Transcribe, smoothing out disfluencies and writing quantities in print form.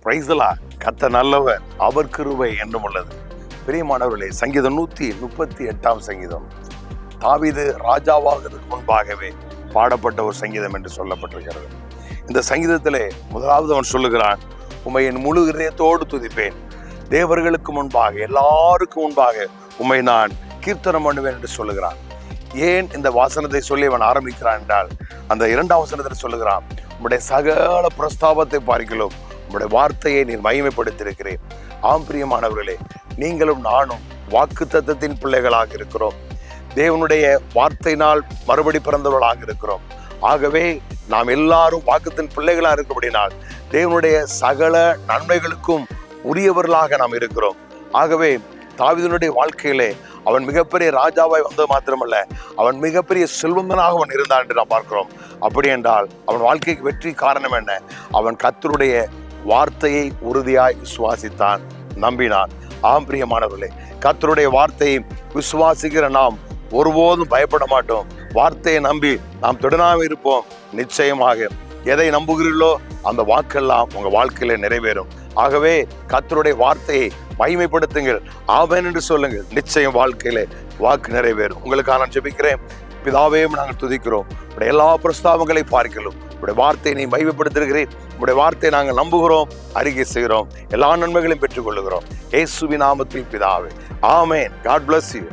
Praise the Lord. கர்த்தர் நல்லவர், அவர் கிருபை என்றும் உள்ளது. பிரியமானவர்களே, சங்கீதம் 138 சங்கீதம் தாவீது ராஜாவாகிறதுக்கு முன்பாகவே பாடப்பட்ட ஒரு சங்கீதம் என்று சொல்லப்பட்டிருக்கிறது. இந்த சங்கீதத்திலே முதலாவது அவன் சொல்லுகிறான், உம்மை என் முழு இதயத்தோடு துதிப்பேன், தேவர்களுக்கு முன்பாக எல்லாருக்கும் முன்பாக உம்மை நான் கீர்த்தனம் பண்ணுவேன் என்று சொல்லுகிறான். ஏன் இந்த வாசனத்தை சொல்லி அவன் ஆரம்பிக்கிறான் என்றால், அந்த 2ஆம் வசனத்தில் சொல்லுகிறான், உம்முடைய சகல பிரஸ்தாபத்தை பார்க்கிறோம், உம்முடைய வார்த்தையை நீர் மகிமைப்படுத்தியிருக்கிறேன். ஆம் பிரியமானவர்களே, நீங்களும் நானும் வாக்குத்தத்தத்தின் பிள்ளைகளாக இருக்கிறோம். தேவனுடைய வார்த்தையினால் மறுபடி பிறந்தவர்களாக இருக்கிறோம். ஆகவே நாம் எல்லாரும் வாக்குத்தின் பிள்ளைகளாக இருக்கிறபடினால் தேவனுடைய சகல நன்மைகளுக்கும் உரியவர்களாக நாம் இருக்கிறோம். ஆகவே தாவீதுனுடைய வாழ்க்கையிலே அவன் மிகப்பெரிய ராஜாவாய் வந்தது மாத்திரமல்ல, அவன் மிகப்பெரிய செல்வந்தனாக அவன் இருந்தான் என்று நாம் பார்க்கிறோம். அப்படி என்றால் அவன் வாழ்க்கைக்கு வெற்றி காரணம் என்ன? அவன் கர்த்தருடைய வார்த்தையை உறுதியாய் விசுவாசித்தான், நம்பினான். ஆம் பிரியமானவர்களே, கர்த்தருடைய வார்த்தையை விசுவாசிக்கிற நாம் ஒருபோதும் பயப்பட மாட்டோம். வார்த்தையை நம்பி நாம் திடனாக இருப்போம். நிச்சயமாக எதை நம்புகிறீர்களோ அந்த வாக்கெல்லாம் உங்க வாழ்க்கையில நிறைவேறும். ஆகவே கர்த்தருடைய வார்த்தையை மகிமைப்படுத்துங்கள், ஆமென் என்று சொல்லுங்கள். நிச்சயம் வாழ்க்கையில வாக்கு நிறைவேறும். உங்களுக்காக நான் ஜெபிக்கிறேன். பிதாவே, நாங்கள் துதிக்கிறோம். உடைய எல்லா பிரஸ்தாபங்களை பார்க்கிறோம். உடைய வார்த்தையை நீ மகிமைப்படுத்துகிறேன். உடைய வார்த்தையை நாங்கள் நம்புகிறோம், அறிக்கை செய்கிறோம். எல்லா நன்மைகளையும் பெற்றுக்கொள்ளுகிறோம். இயேசுவின் நாமத்தில் பிதாவே, ஆமென். God bless you.